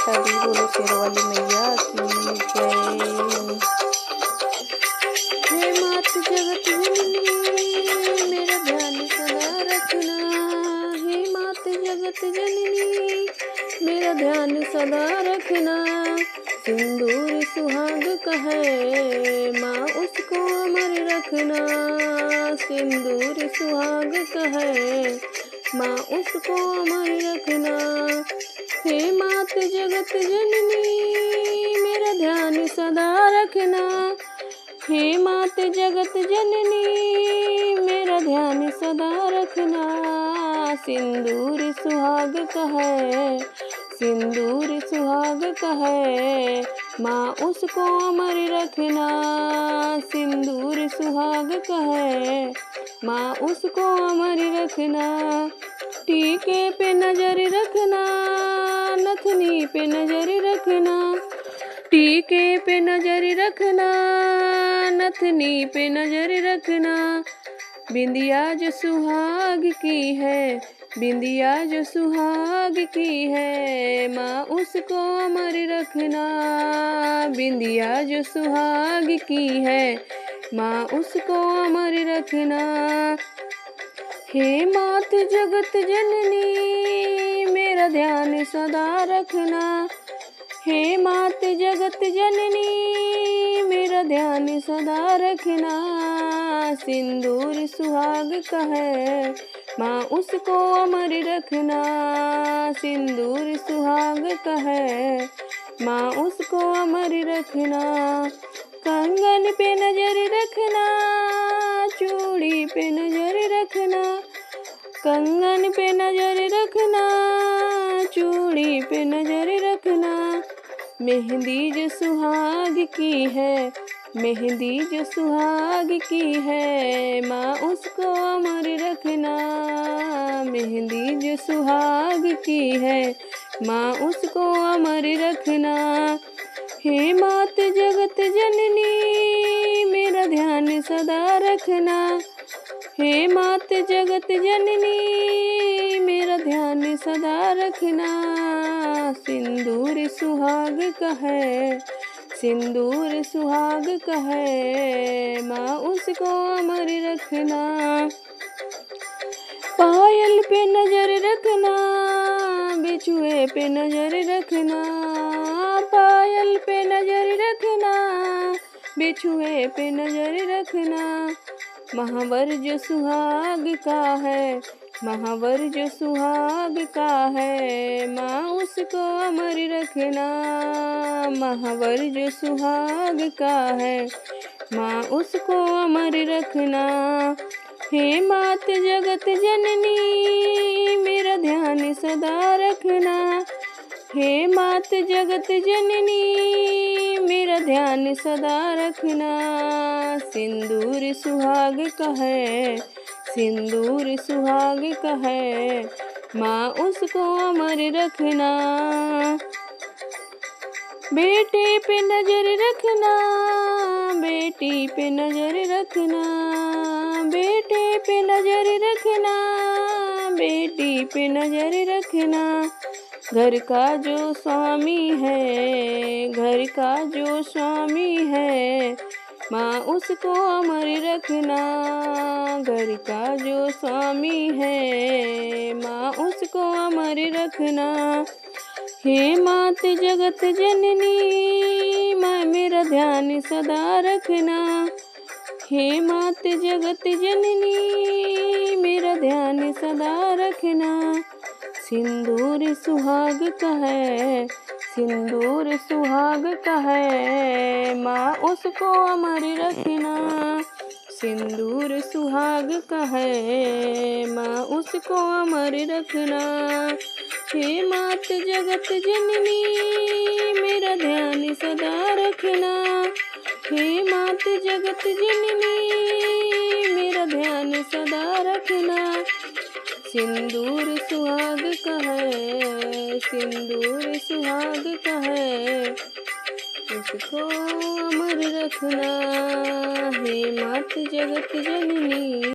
माता दी, बोलो शेरों वाली मैया की जय। हे मात जगत जननी मेरा ध्यान सदा रखना, हे मात जगत जननी मेरा ध्यान सदा रखना। सिंदूर सुहाग कहे माँ उसको अमर रखना, सिंदूर सुहाग कहे माँ उसको अमर रखना। हे मात जगत जननी मेरा ध्यान सदा रखना, हे मात जगत जननी मेरा ध्यान सदा रखना। सिंदूर सुहाग कहे, सिंदूर सुहाग कहे माँ उसको अमर रखना, सिंदूर सुहाग कहे माँ उसको अमर रखना। टीके पे नजर रखना, नथनी पे नजर रखना, टीके पे नजर रखना, नथनी पे नजर रखना। बिंदिया जो सुहाग की है, बिंदिया जो सुहाग की है माँ उसको अमर रखना, बिंदिया जो सुहाग की है माँ उसको अमर रखना। हे मात जगत जननी मेरा ध्यान सदा रखना, हे मात जगत जननी मेरा ध्यान सदा रखना। सिंदूर सुहाग कहे माँ उसको अमर रखना, सिंदूर सुहाग कहे माँ उसको अमर रखना। कंगन पे नजर रखना, चूड़ी पे नजर रखना, कंगन पे नजर रखना, चूड़ी पे नजर रखना। मेहंदी जो सुहाग की है, मेहंदी जो सुहाग की है माँ उसको अमर रखना, मेहंदी जो सुहाग की है माँ उसको अमर रखना। हे मात जगत जननी मेरा ध्यान सदा रखना, हे मात जगत जननी मेरा ध्यान सदा रखना। सिंदूर सुहाग कहे, सिंदूर सुहाग कहे माँ उसको अमर रखना। पायल पे नजर रखना, बिछुए पे नजर रखना, पायल पे नजर रखना, बिछुए पे नजर रखना। महावर जो सुहाग का है, महावर जो सुहाग का है माँ उसको अमर रखना, महावर जो सुहाग का है माँ उसको अमर रखना। हे मात जगत जननी मेरा ध्यान सदा रखना, हे मात जगत जननी मेरा ध्यान सदा रखना। सिंदूर सुहाग कहे, सिंदूर सुहाग कहे माँ उसको अमर रखना। बेटे पे नजर रखना, बेटी पे नजर रखना, बेटे पे नजर रखना, बेटी पे नजर रखना। घर का जो स्वामी है, घर का जो स्वामी है माँ उसको अमर रखना, घर का जो स्वामी है माँ उसको अमर रखना। हे मात जगत जननी माँ मेरा ध्यान सदा रखना, हे मात जगत जननी मेरा ध्यान सदा रखना। सिंदूर सुहाग कहे, सिंदूर सुहाग कहे माँ उसको अमर रखना, सिंदूर सुहाग कहे माँ उसको अमर रखना। हे मात जगत जननी मेरा ध्यान सदा रखना, हे मात जगत जननी मेरा ध्यान सदा रखना। सिंदूर सुहाग कहे, सिंदूर सुहाग कहे उसको अमर रखना। हे मात जगत जननी।